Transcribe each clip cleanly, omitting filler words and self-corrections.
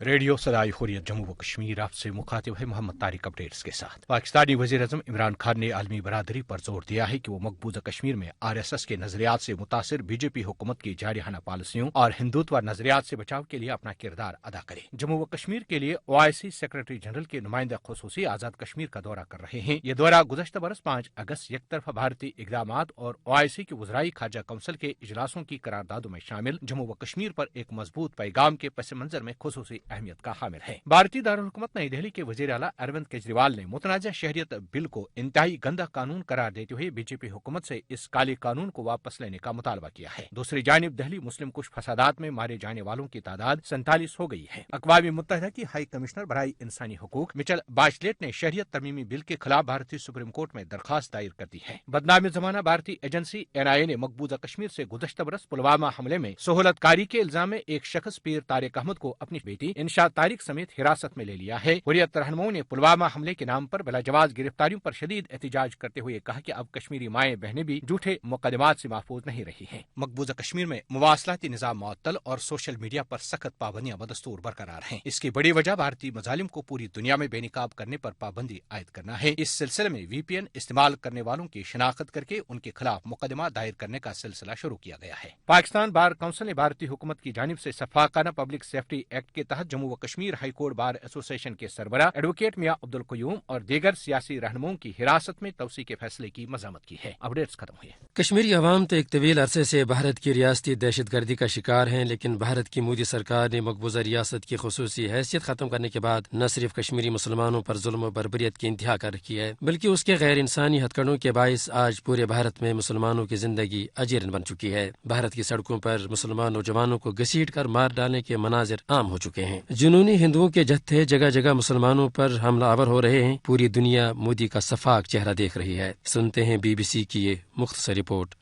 Radio صدائے حریت جموں و کشمیر آپ سے مخاطب ہے محمد طارق اپڈیٹس کے ساتھ۔ پاکستانی وزیر اعظم عمران خان نے عالمی برادری پر زور دیا ہے کہ وہ مقبوضہ کشمیر میں RSS کے نظریات سے متاثر BJP حکومت کی جارحانہ پالیسیوں اور ہندوتوا نظریات سے بچاؤ کے لیے اپنا کردار ادا کرے۔ جموں و کشمیر کے لیے OIC سیکرٹری جنرل کے نمائندہ خصوصی آزاد کشمیر کا دورہ کر رہے ہیں۔ یہ دورہ گزشتہ برس 5 اگست یک طرفہ بھارتی اقدامات اور OIC کی وزرائی خارجہ کونسل کے اجلاسوں کی قراردادوں میں شامل جموں و کشمیر پر ایک مضبوط پیغام کے پس منظر میں خصوصی اہمیت کا حامل ہے۔ بھارتی دارالحکومت نئی دہلی کے وزیر اعلیٰ اروند کیجریوال نے متنازع شہریت بل کو انتہائی گندا قانون قرار دیتے ہوئے BJP حکومت سے اس کالے قانون کو واپس لینے کا مطالبہ کیا ہے۔ دوسری جانب دہلی مسلم کش فسادات میں مارے جانے والوں کی تعداد 47 ہو گئی ہے۔ اقوام متحدہ کی ہائی کمشنر برائے انسانی حقوق مچل باشلیٹ نے شہریت ترمیمی بل کے خلاف بھارتی سپریم کورٹ میں درخواست دائر کر دی ہے۔ بدنام زمانہ بھارتی ایجنسی NIA نے مقبوضہ کشمیر سے گزشتہ برس پلوامہ حملے میں سہولت کاری کے الزام میں ایک شخص پیر طارق احمد کو اپنی بیٹی انشا طارق سمیت حراست میں لے لیا ہے۔ حریت رہنماؤں نے پلوامہ حملے کے نام پر بلاجواز گرفتاریوں پر شدید احتجاج کرتے ہوئے کہا کہ اب کشمیری مائیں بہنیں بھی جھوٹے مقدمات سے محفوظ نہیں رہی ہیں۔ مقبوضہ کشمیر میں مواصلاتی نظام معطل اور سوشل میڈیا پر سخت پابندیاں بدستور برقرار ہیں۔ اس کی بڑی وجہ بھارتی مظالم کو پوری دنیا میں بے نقاب کرنے پر پابندی عائد کرنا ہے۔ اس سلسلے میں VPN استعمال کرنے والوں کی شناخت کر کے ان کے خلاف مقدمہ دائر کرنے کا سلسلہ شروع کیا گیا ہے۔ پاکستان بار کونسل نے بھارتی حکومت کی جانب سے شفاقانہ پبلک سیفٹی ایکٹ کے تحت جموں و کشمیر ہائی کورٹ بار ایسوسی ایشن کے سربراہ ایڈوکیٹ میاں عبدالقیوم اور دیگر سیاسی رہنماؤں کی حراست میں توسیع کے فیصلے کی مذمت کی ہے۔ اپڈیٹس ختم ہوئے۔ کشمیری عوام تو ایک طویل عرصے سے بھارت کی ریاستی دہشت گردی کا شکار ہیں، لیکن بھارت کی مودی سرکار نے مقبوضہ ریاست کی خصوصی حیثیت ختم کرنے کے بعد نہ صرف کشمیری مسلمانوں پر ظلم و بربریت کی انتہا کر رکھی ہے، بلکہ اس کے غیر انسانی ہتھکڑوں کے باعث آج پورے بھارت میں مسلمانوں کی زندگی اجیرن بن چکی ہے۔ بھارت کی سڑکوں پر مسلمان نوجوانوں کو گھسیٹ کر مار ڈالنے کے مناظر عام ہو چکے ہیں۔ جنونی ہندوؤں کے جتھے جگہ جگہ مسلمانوں پر حملہ آور ہو رہے ہیں۔ پوری دنیا مودی کا صفاق چہرہ دیکھ رہی ہے۔ سنتے ہیں BBC کی یہ مختصر رپورٹ۔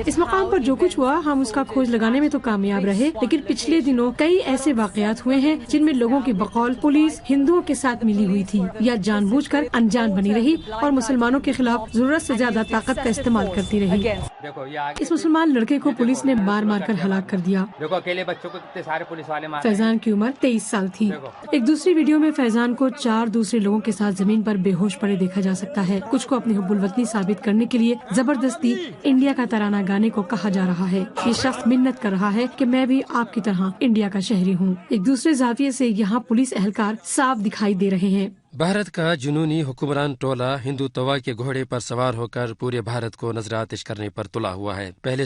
اس مقام پر جو کچھ ہوا ہم اس کا کھوج لگانے میں تو کامیاب رہے، لیکن پچھلے دنوں کئی ایسے واقعات ہوئے ہیں جن میں لوگوں کی بقول پولیس ہندوؤں کے ساتھ ملی ہوئی تھی یا جان بوجھ کر انجان بنی رہی اور مسلمانوں کے خلاف ضرورت سے زیادہ طاقت کا استعمال کرتی رہی۔ اس مسلمان لڑکے کو پولیس نے مار مار کر ہلاک کر دیا۔ اکیلے بچوں کو کتنے سارے پولیس والے مار۔ فیضان کی عمر 23 سال تھی۔ ایک دوسری ویڈیو میں فیضان کو 4 دوسرے لوگوں کے ساتھ زمین پر بے ہوش پڑے دیکھا جا سکتا ہے۔ کچھ کو اپنی حب الوطنی ثابت کرنے کے لیے زبردستی انڈیا کا ترانہ گانے کو کہا جا رہا ہے۔ یہ شخص منت کر رہا ہے کہ میں بھی آپ کی طرح انڈیا کا شہری ہوں۔ ایک دوسرے زاویے سے یہاں پولیس اہلکار صاف دکھائی دے رہے ہیں۔ بھارت کا جنونی حکمران ٹولہ ہندوتوا کے گھوڑے پر سوار ہو کر پورے بھارت کو نظر آتش کرنے پر تلا ہوا ہے۔ پہلے